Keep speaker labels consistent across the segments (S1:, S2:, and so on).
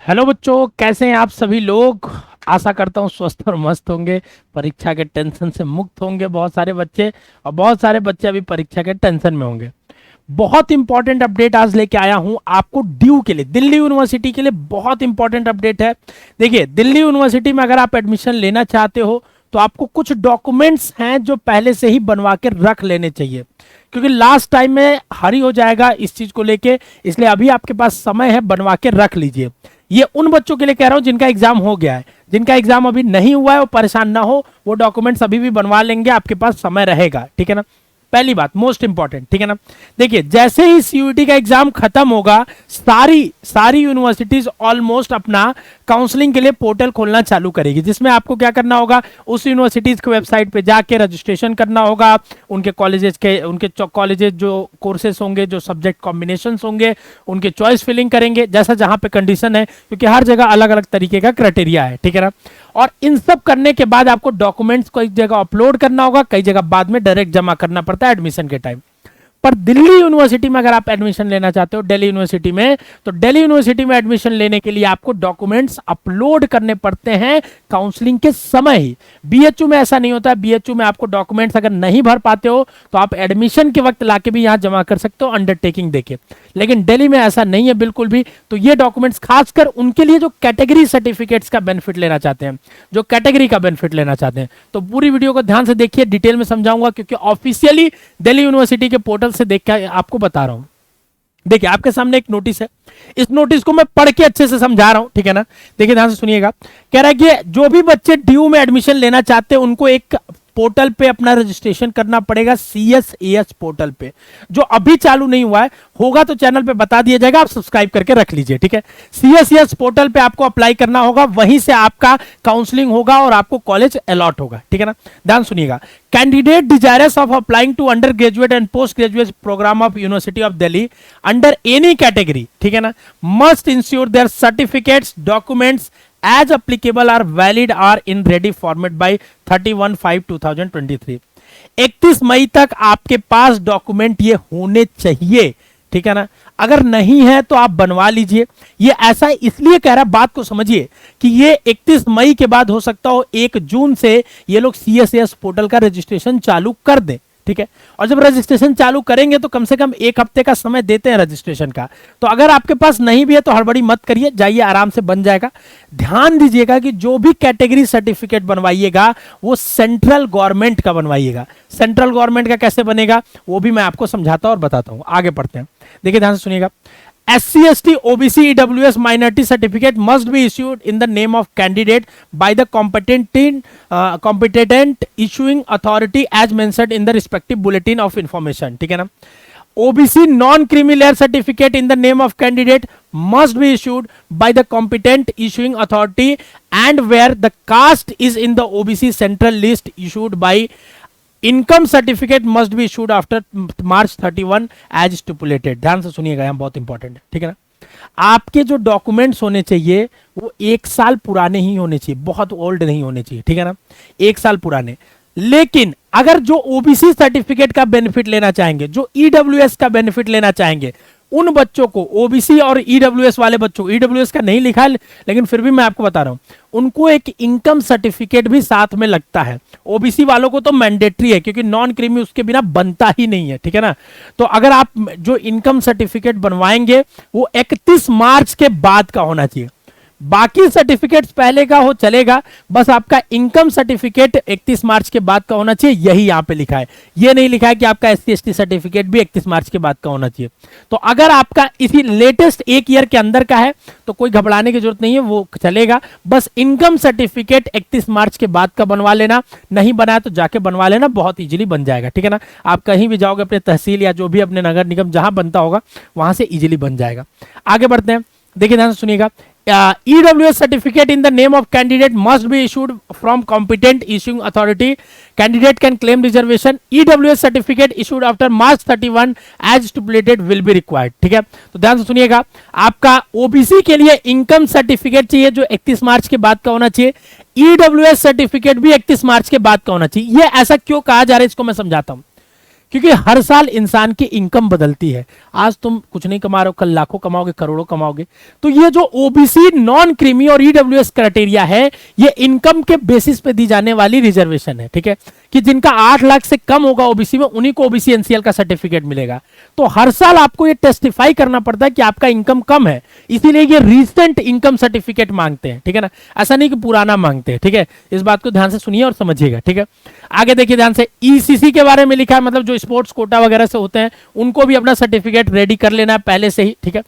S1: Hello बच्चों, कैसे हैं आप सभी लोग। आशा करता हूँ स्वस्थ और मस्त होंगे। परीक्षा के टेंशन से मुक्त होंगे बहुत सारे बच्चे। और बहुत सारे बच्चे अभी परीक्षा के टेंशन में होंगे। बहुत इंपॉर्टेंट अपडेट आज लेके आया हूं आपको ड्यू के लिए, दिल्ली यूनिवर्सिटी के लिए बहुत इंपॉर्टेंट अपडेट है। देखिए, दिल्ली यूनिवर्सिटी में अगर आप एडमिशन लेना चाहते हो तो आपको कुछ डॉक्यूमेंट्स हैं जो पहले से ही बनवा के रख लेने चाहिए, क्योंकि लास्ट टाइम में हरी हो जाएगा इस चीज को लेके। इसलिए अभी आपके पास समय है, बनवा के रख लीजिए। ये उन बच्चों के लिए कह रहा हूं जिनका एग्जाम हो गया है। जिनका एग्जाम अभी नहीं हुआ है वो परेशान ना हो, वो डॉक्यूमेंट्स अभी भी बनवा लेंगे, आपके पास समय रहेगा। ठीक है ना, पहली बात मोस्ट इंपॉर्टेंट। ठीक है ना, देखिए जैसे ही सीयूईटी का एग्जाम खत्म होगा, सारी यूनिवर्सिटीज ऑलमोस्ट अपना काउंसलिंग के लिए पोर्टल खोलना चालू करेगी, जिसमें आपको क्या करना होगा, उस यूनिवर्सिटीज के वेबसाइट पे जाके रजिस्ट्रेशन करना होगा। उनके कॉलेजेस जो कोर्सेज होंगे, जो सब्जेक्ट कॉम्बिनेशन होंगे, उनके चॉइस फिलिंग करेंगे, जैसा जहां पे कंडीशन है, क्योंकि हर जगह अलग अलग तरीके का क्राइटेरिया है। ठीक है ना, और इन सब करने के बाद आपको डॉक्यूमेंट्स को एक जगह अपलोड करना होगा, कई जगह बाद में डायरेक्ट जमा करना पड़ता है एडमिशन के टाइम। पर दिल्ली यूनिवर्सिटी में अगर आप एडमिशन लेना चाहते हो, दिल्ली यूनिवर्सिटी में, तो दिल्ली यूनिवर्सिटी में एडमिशन लेने के लिए आपको डॉक्यूमेंट्स अपलोड करने पड़ते हैं काउंसलिंग के समय ही। बीएचयू में ऐसा नहीं होता है। बीएचयू में आपको डॉक्यूमेंट्स अगर नहीं भर पाते हो तो आप एडमिशन के वक्त लाके भी यहां जमा कर सकते हो अंडरटेकिंग देके, लेकिन दिल्ली में ऐसा नहीं है बिल्कुल भी। तो ये डॉक्यूमेंट्स खासकर उनके लिए जो कैटेगरी सर्टिफिकेट्स का बेनिफिट लेना चाहते हैं, जो कैटेगरी का बेनिफिट लेना चाहते हैं। तो पूरी वीडियो को ध्यान से देखिए, डिटेल में समझाऊंगा, क्योंकि ऑफिशियली दिल्ली यूनिवर्सिटी के पोर्टल से देख के आपको बता रहा हूं। देखिए आपके सामने एक नोटिस है, इस नोटिस को मैं पढ़ के अच्छे से समझा रहा हूं। ठीक है ना, देखिए ध्यान से सुनिएगा। कह रहा है कि जो भी बच्चे ड्यू में एडमिशन लेना चाहते हैं उनको एक पोर्टल पे अपना रजिस्ट्रेशन करना पड़ेगा, CSAS पोर्टल पे, जो अभी चालू नहीं हुआ है। होगा तो चैनल पे बता दिया जाएगा, आप सब्सक्राइब करके रख लीजिए। ठीक है, CSAS पोर्टल पे आपको अप्लाई करना होगा, वहीं से आपका काउंसलिंग होगा और आपको कॉलेज अलॉट होगा। ठीक है ना, ध्यान सुनिएगा। Candidate desirous of applying to undergraduate and postgraduate programme of university of Delhi under any category, ठीक है ना, must ensure their certificates documents as applicable are valid are in ready format by 31/5/2023। 31 मई तक आपके पास document ये होने चाहिए। ठीक है ना, अगर नहीं है तो आप बनवा लीजिए। ये ऐसा इसलिए कह रहा है, बात को समझिए, कि ये 31 मई के बाद हो सकता हो 1 जून से ये लोग CSAS पोर्टल का रजिस्ट्रेशन चालू कर दें। ठीक है, और जब रजिस्ट्रेशन चालू करेंगे तो कम से कम 1 हफ्ते का समय देते हैं रजिस्ट्रेशन का। तो अगर आपके पास नहीं भी है तो हड़बड़ी मत करिए, जाइए आराम से बन जाएगा। ध्यान दीजिएगा कि जो भी कैटेगरी सर्टिफिकेट बनवाइएगा वो सेंट्रल गवर्नमेंट का बनवाइएगा। सेंट्रल गवर्नमेंट का कैसे बनेगा वो भी मैं आपको समझाता और बताता हूं। आगे पढ़ते हैं, देखिए ध्यान से सुनिएगा। SC, ST, OBC, EWS minority certificate must be issued in the name of candidate by the competent issuing authority as mentioned in the respective bulletin of information। ठीक है ना, OBC non creamy layer certificate in the name of candidate must be issued by the competent issuing authority and where the caste is in the OBC central list issued by income certificate must be issued after March 31 as stipulated. ध्यान से सुनिएगा, यहां बहुत important है। ठीक है ना, आपके जो डॉक्यूमेंट्स होने चाहिए वो 1 साल पुराने ही होने चाहिए, बहुत ओल्ड नहीं होने चाहिए। ठीक है ना, 1 साल पुराने। लेकिन अगर जो ओबीसी सर्टिफिकेट का बेनिफिट लेना चाहेंगे, जो ईडब्ल्यूएस का बेनिफिट लेना चाहेंगे, उन बच्चों को, ओबीसी और ईडब्ल्यूएस वाले बच्चों, ईडब्ल्यूएस का नहीं लिखा है लेकिन फिर भी मैं आपको बता रहा हूं, उनको एक इनकम सर्टिफिकेट भी साथ में लगता है। ओबीसी वालों को तो मैंडेटरी है, क्योंकि नॉन क्रीमी उसके बिना बनता ही नहीं है। ठीक है ना, तो अगर आप जो इनकम सर्टिफिकेट बनवाएंगे वो 31 मार्च के बाद का होना चाहिए। बाकी सर्टिफिकेट्स पहले का हो चलेगा, बस आपका इनकम सर्टिफिकेट 31 मार्च के बाद का होना चाहिए, यही यहां पे लिखा है। ये नहीं लिखा है कि आपका SC ST सर्टिफिकेट भी 31 मार्च के बाद का होना चाहिए। तो अगर आपका इसी लेटेस्ट 1 ईयर के अंदर का है तो कोई घबराने की जरूरत नहीं है, वो चलेगा। बस इनकम सर्टिफिकेट 31 मार्च के बाद का बनवा लेना, नहीं बनाया तो जाके बनवा लेना, बहुत इजीली बन जाएगा। ठीक है ना, आप कहीं भी जाओगे अपने तहसील या जो भी अपने नगर निगम जहां बनता होगा वहां से इजीली बन जाएगा। आगे बढ़ते हैं, देखिए ध्यान से सुनिएगा। EWS certificate in the name of candidate must be issued from competent issuing authority. Candidate can claim reservation. EWS certificate issued after March 31 as stipulated will be required. ठीक है, तो ध्यान से सुनिएगा। आपका OBC के लिए इनकम सर्टिफिकेट चाहिए जो 31 मार्च के बाद का होना चाहिए। EWS सर्टिफिकेट भी 31 मार्च के बाद का होना चाहिए। ये ऐसा क्यों कहा जा रहा है इसको मैं समझाता हूं। क्योंकि हर साल इंसान की इनकम बदलती है। आज तुम कुछ नहीं कमा रहे हो, कल लाखों कमाओगे, करोड़ों कमाओगे। तो ये जो ओबीसी, नॉन क्रीमी और ईडब्ल्यूएस क्राइटेरिया है, ये इनकम के बेसिस पे दी जाने वाली रिजर्वेशन है, ठीक है, कि जिनका 8 लाख से कम होगा ओबीसी में, उन्हीं को ओबीसी एनसीएल का सर्टिफिकेट मिलेगा। तो हर साल आपको ये टेस्टिफाई करना पड़ता है कि आपका इनकम कम है, इसीलिए ये रीसेंट इनकम सर्टिफिकेट मांगते हैं, ठीक है ना, ऐसा नहीं कि पुराना मांगते हैं, ठीक है। इस बात को ध्यान से सुनिए और समझिएगा, ठीक है। आगे देखिए ध्यान से, ईसीसी के बारे में लिखा है, मतलब जो स्पोर्ट्स कोटा वगैरह से होते हैं उनको भी अपना सर्टिफिकेट रेडी कर लेना है पहले से ही, ठीक है।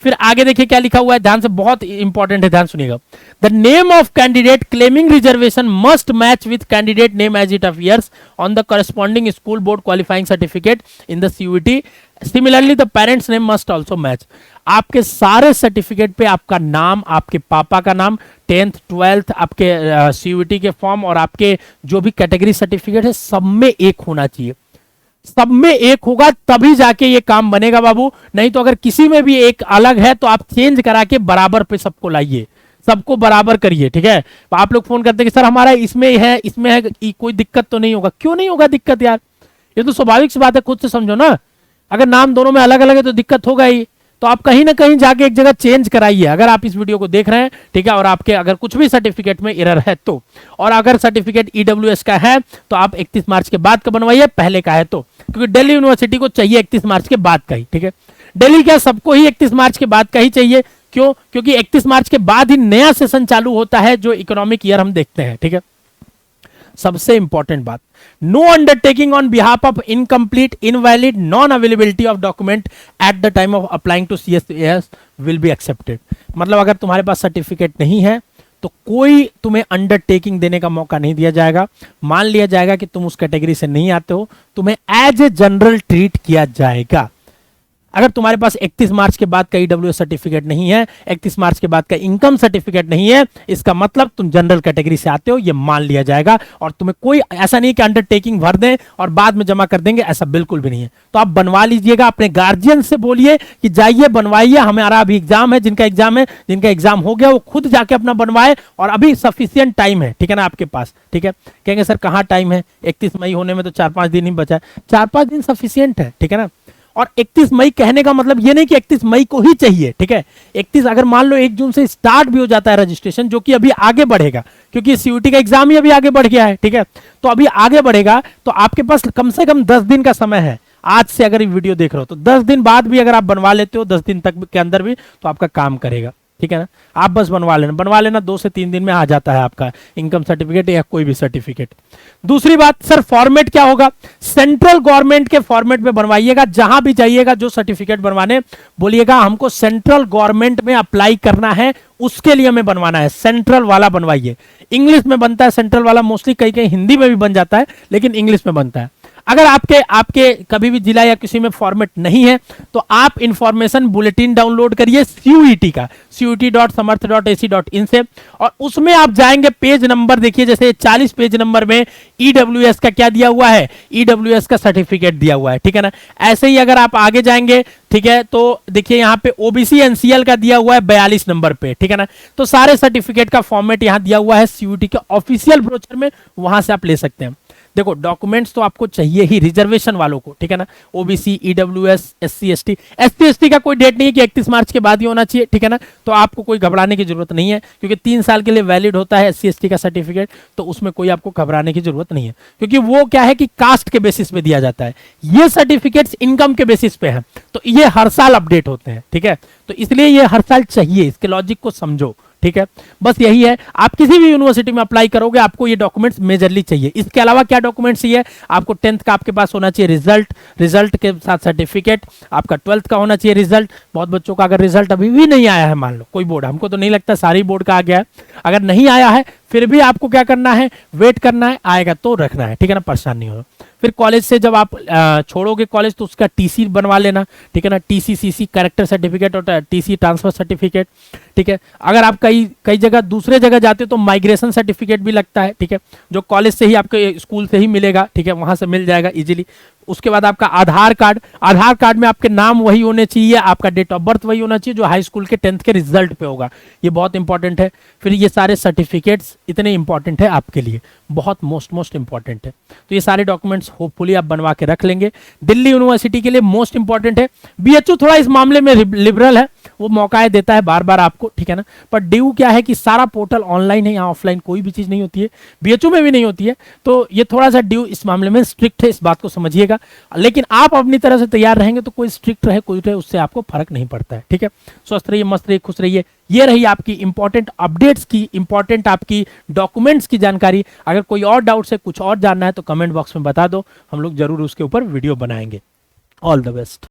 S1: फिर आगे देखिए क्या लिखा हुआ है, ध्यान से, बहुत इंपॉर्टेंट है, ध्यान सुनिएगा। The name of candidate claiming reservation must match with candidate name as it appears on the corresponding school board qualifying certificate in the CUET. Similarly the parents name must also match. आपके सारे certificate पे आपका नाम, आपके पापा का नाम, 10th 12th, आपके सीयूईटी के फॉर्म और आपके जो भी कैटेगरी सर्टिफिकेट है, सब में एक होना चाहिए। सब में एक होगा तभी जाके ये काम बनेगा बाबू, नहीं तो अगर किसी में भी एक अलग है तो आप चेंज करा के बराबर पे सबको लाइए, सबको बराबर करिए, ठीक है। तो आप लोग फोन करते हैं कि सर हमारा इसमें है, इसमें है, कोई दिक्कत तो नहीं होगा। क्यों नहीं होगा दिक्कत यार, ये तो स्वाभाविक सी बात है, खुद से समझो ना। अगर नाम दोनों में अलग अलग है तो दिक्कत होगा ही। तो आप कहीं ना कहीं जाके एक जगह चेंज कराइए, अगर आप इस वीडियो को देख रहे हैं, ठीक है, और आपके अगर कुछ भी सर्टिफिकेट में एरर है तो। और अगर सर्टिफिकेट ईडब्ल्यूएस का है तो आप 31 मार्च के बाद का बनवाइए, पहले का है तो, क्योंकि दिल्ली यूनिवर्सिटी को चाहिए 31 मार्च के बाद का ही, ठीक है। दिल्ली क्या, सबको ही 31 मार्च के बाद का ही चाहिए। क्यों? क्योंकि 31 मार्च के बाद ही नया सेशन चालू होता है, जो इकोनॉमिक ईयर हम देखते हैं, ठीक है। सबसे इंपॉर्टेंट बात, no undertaking on behalf of incomplete, invalid, non availability of document at the time of applying to CSS will be accepted. मतलब अगर तुम्हारे पास सर्टिफिकेट नहीं है तो कोई तुम्हें अंडरटेकिंग देने का मौका नहीं दिया जाएगा। मान लिया जाएगा कि तुम उस कैटेगरी से नहीं आते हो, तुम्हें एज ए जनरल ट्रीट किया जाएगा। अगर तुम्हारे पास 31 मार्च के बाद का ईडब्ल्यूएस सर्टिफिकेट नहीं है, 31 मार्च के बाद का इनकम सर्टिफिकेट नहीं है, इसका मतलब तुम जनरल कैटेगरी से आते हो, ये मान लिया जाएगा। और तुम्हें कोई ऐसा नहीं कि अंडरटेकिंग भर दें और बाद में जमा कर देंगे, ऐसा बिल्कुल भी नहीं है। तो आप बनवा लीजिएगा, अपने गार्जियन से बोलिए कि जाइए बनवाइए, हमारा अभी एग्जाम है, जिनका एग्जाम हो गया वो खुद जाके अपना बनवाए, और अभी सफिशियंट टाइम है, ठीक है ना, आपके पास, ठीक है। कहेंगे सर कहाँ टाइम है, 31 मई होने में तो 4-5 दिन ही बचा है। 4-5 दिन सफिशियंट है, ठीक है ना। और 31 मई कहने का मतलब ये नहीं कि 31 मई को ही चाहिए, ठीक है। 31 अगर मान लो 1 जून से स्टार्ट भी हो जाता है रजिस्ट्रेशन, जो कि अभी आगे बढ़ेगा, क्योंकि सीयूटी का एग्जाम ही अभी आगे बढ़ गया है, ठीक है। तो अभी आगे बढ़ेगा, तो आपके पास कम से कम 10 दिन का समय है। आज से अगर ये वीडियो देख रहे हो तो 10 दिन बाद भी अगर आप बनवा लेते हो, 10 दिन तक के अंदर भी, तो आपका काम करेगा, ठीक है ना। आप बस बनवा लेना 2 से 3 दिन में आ जाता है आपका इनकम सर्टिफिकेट या कोई भी सर्टिफिकेट। दूसरी बात, सर फॉर्मेट क्या होगा? सेंट्रल गवर्नमेंट के फॉर्मेट में बनवाइएगा। जहां भी जाइएगा, जो सर्टिफिकेट बनवाने, बोलिएगा हमको सेंट्रल गवर्नमेंट में अप्लाई करना है, उसके लिए हमें बनवाना है, सेंट्रल वाला बनवाइए। इंग्लिश में बनता है सेंट्रल वाला, मोस्टली कहीं कहीं हिंदी में भी बन जाता है, लेकिन इंग्लिश में बनता है। अगर आपके कभी भी जिला या किसी में फॉर्मेट नहीं है तो आप इंफॉर्मेशन बुलेटिन डाउनलोड करिए सीयूईटी का, cuet.samarth.ac.in से, और उसमें आप जाएंगे, पेज नंबर देखिए, जैसे 40 पेज नंबर में ईडब्ल्यूएस का क्या दिया हुआ है, ईडब्ल्यूएस का सर्टिफिकेट दिया हुआ है, ठीक है ना। ऐसे ही अगर आप आगे जाएंगे, ठीक है, तो देखिए यहाँ पे ओबीसी एनसीएल का दिया हुआ है 42 नंबर पे, ठीक है ना। तो सारे सर्टिफिकेट का फॉर्मेट यहाँ दिया हुआ है सीयूईटी के ऑफिशियल ब्रोचर में, वहां से आप ले सकते हैं। देखो डॉक्यूमेंट्स तो आपको चाहिए ही रिजर्वेशन वालों को, ठीक है ना। ओबीसी, ईडब्ल्यूएस, एससी एसटी का कोई डेट नहीं है कि 31 मार्च के बाद ही होना चाहिए, ठीक है ना। तो आपको कोई घबराने की जरूरत नहीं है, क्योंकि 3 साल के लिए वैलिड होता है एससी एसटी का सर्टिफिकेट, तो उसमें कोई आपको घबराने की जरूरत नहीं है, क्योंकि वो क्या है कि कास्ट के बेसिस पे दिया जाता है। ये सर्टिफिकेट्स इनकम के बेसिस पे है, तो ये हर साल अपडेट होते हैं, ठीक है। तो इसलिए ये हर साल चाहिए, इसके लॉजिक को समझो, ठीक है। बस यही है, आप किसी भी यूनिवर्सिटी में अप्लाई करोगे आपको ये डॉक्यूमेंट्स मेजरली चाहिए। इसके अलावा क्या डॉक्यूमेंट्स चाहिए आपको? 10th का आपके पास होना चाहिए रिजल्ट के साथ सर्टिफिकेट, आपका 12th का होना चाहिए रिजल्ट। बहुत बच्चों का अगर रिजल्ट अभी भी नहीं आया है, मान लो कोई बोर्ड, हमको तो नहीं लगता सारी बोर्ड का आ गया है, अगर नहीं आया है फिर भी आपको क्या करना है, वेट करना है, आएगा तो रखना है, ठीक है ना, परेशान नहीं हो। फिर कॉलेज से जब आप छोड़ोगे कॉलेज तो उसका टीसी बनवा लेना, ठीक है ना, टीसीसीसी कैरेक्टर सर्टिफिकेट और टीसी ट्रांसफर सर्टिफिकेट, ठीक है। अगर आप कई जगह दूसरे जगह जाते हो तो माइग्रेशन सर्टिफिकेट भी लगता है, ठीक है, जो कॉलेज से ही आपके स्कूल से ही मिलेगा, ठीक है, वहां से मिल जाएगा इजीली। उसके बाद आपका आधार कार्ड, आधार कार्ड में आपके नाम वही होने चाहिए, आपका डेट ऑफ बर्थ वही होना चाहिए जो हाई स्कूल के 10th के रिजल्ट पे होगा, ये बहुत इंपॉर्टेंट है। फिर ये सारे सर्टिफिकेट्स इतने इंपॉर्टेंट है आपके लिए, बहुत मोस्ट इंपॉर्टेंट है। तो ये सारे डॉक्यूमेंट्स होपफुली आप बनवा के रख लेंगे। दिल्ली यूनिवर्सिटी के लिए मोस्ट इंपॉर्टेंट है, बीएचयू थोड़ा इस मामले में लिबरल है, वो मौका देता है बार बार आपको, ठीक है ना। पर ड्यू क्या है कि सारा पोर्टल ऑनलाइन है, यहाँ ऑफलाइन कोई भी चीज नहीं होती है, बीएचयू में भी नहीं होती है, तो ये थोड़ा सा ड्यू इस मामले में स्ट्रिक्ट है, इस बात को समझिएगा। लेकिन आप अपनी तरह से तैयार रहेंगे तो कोई स्ट्रिक्ट रहे कोई रहे उससे आपको फर्क नहीं पड़ता है, ठीक है। स्वस्थ रहिए, मस्त रहिए, खुश रहिए। ये रही आपकी इंपॉर्टेंट अपडेट्स की, इंपॉर्टेंट आपकी डॉक्यूमेंट्स की जानकारी। अगर कोई और डाउट है, कुछ और जानना है तो कमेंट बॉक्स में बता दो, हम लोग जरूर उसके ऊपर वीडियो बनाएंगे। All the best.